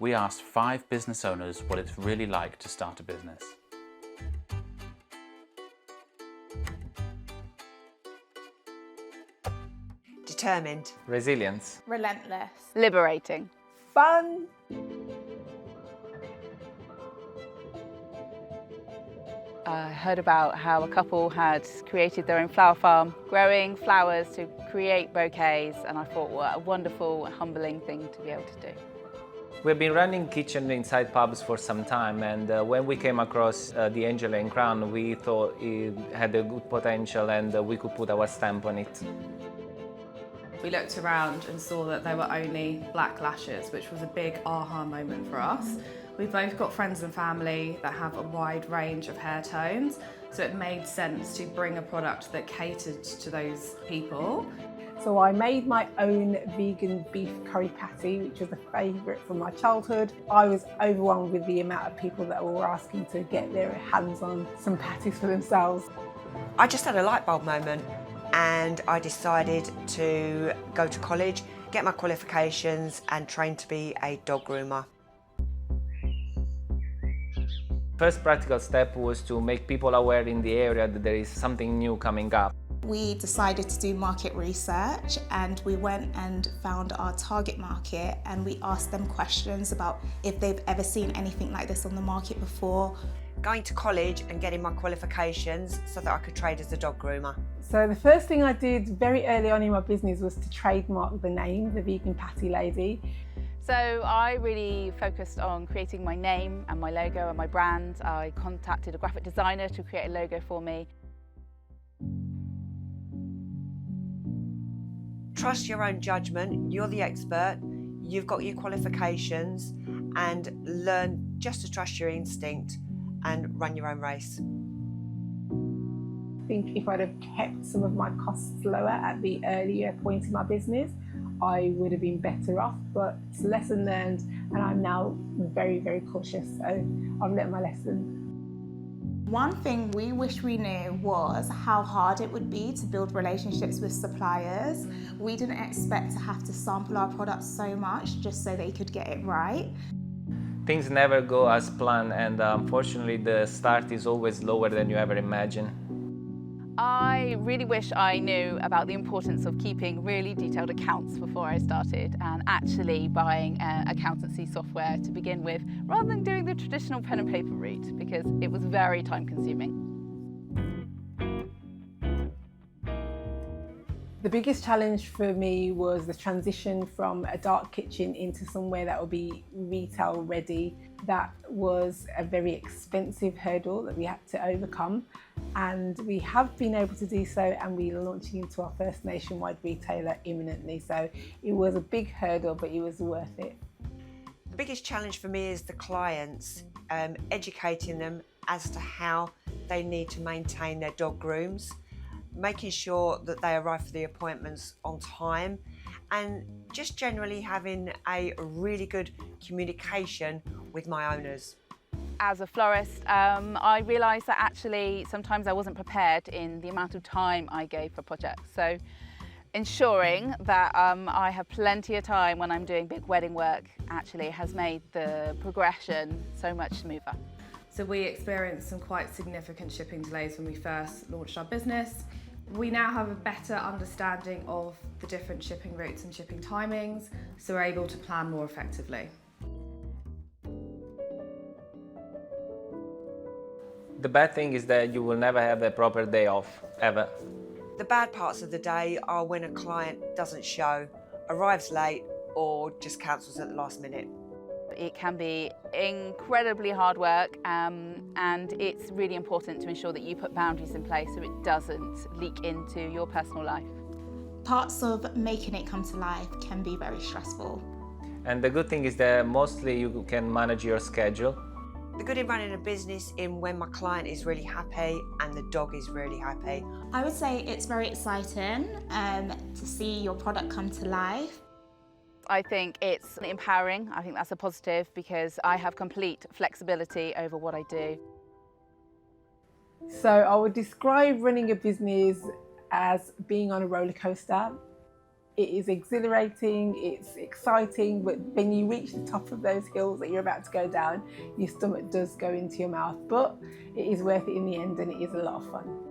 we asked 5 business owners what it's really like to start a business. Determined. Resilience. Relentless. Liberating. Fun. I heard about how a couple had created their own flower farm, growing flowers to create bouquets, and I thought, what a wonderful, humbling thing to be able to do. We've been running kitchen inside pubs for some time, and when we came across the Angel and Crown, we thought it had a good potential and we could put our stamp on it. We looked around and saw that there were only black lashes, which was a big aha moment for us. We've both got friends and family that have a wide range of hair tones, so it made sense to bring a product that catered to those people. So I made my own vegan beef curry patty, which was a favourite from my childhood. I was overwhelmed with the amount of people that were asking to get their hands on some patties for themselves. I just had a light bulb moment and I decided to go to college, get my qualifications and train to be a dog groomer. First practical step was to make people aware in the area that there is something new coming up. We decided to do market research and we went and found our target market and we asked them questions about if they've ever seen anything like this on the market before. Going to college and getting my qualifications so that I could trade as a dog groomer. So the first thing I did very early on in my business was to trademark the name, the Vegan Patty Lady. So I really focused on creating my name and my logo and my brand. I contacted a graphic designer to create a logo for me. Trust your own judgment, you're the expert, you've got your qualifications, and learn just to trust your instinct and run your own race. I think if I'd have kept some of my costs lower at the earlier point in my business, I would have been better off, but it's a lesson learned and I'm now very, very cautious, so I've learnt my lesson. One thing we wish we knew was how hard it would be to build relationships with suppliers. We didn't expect to have to sample our products so much just so they could get it right. Things never go as planned, and unfortunately the start is always lower than you ever imagine. I really wish I knew about the importance of keeping really detailed accounts before I started and actually buying accountancy software to begin with, rather than doing the traditional pen and paper route, because it was very time consuming. The biggest challenge for me was the transition from a dark kitchen into somewhere that would be retail ready. That was a very expensive hurdle that we had to overcome, and we have been able to do so, and we're launching into our first nationwide retailer imminently. So it was a big hurdle, but it was worth it. The biggest challenge for me is the clients, educating them as to how they need to maintain their dog grooms, making sure that they arrive for the appointments on time, and just generally having a really good communication with my owners. As a florist, I realised that actually sometimes I wasn't prepared in the amount of time I gave for projects. So ensuring that I have plenty of time when I'm doing big wedding work actually has made the progression so much smoother. So we experienced some quite significant shipping delays when we first launched our business. We now have a better understanding of the different shipping routes and shipping timings, so we're able to plan more effectively. The bad thing is that you will never have a proper day off, ever. The bad parts of the day are when a client doesn't show, arrives late, or just cancels at the last minute. It can be incredibly hard work, and it's really important to ensure that you put boundaries in place so it doesn't leak into your personal life. Parts of making it come to life can be very stressful. And the good thing is that mostly you can manage your schedule. The good in running a business is when my client is really happy and the dog is really happy. I would say it's very exciting to see your product come to life. I think it's empowering. I think that's a positive because I have complete flexibility over what I do. So I would describe running a business as being on a roller coaster. It is exhilarating, it's exciting, but when you reach the top of those hills that you're about to go down, your stomach does go into your mouth, but it is worth it in the end and it is a lot of fun.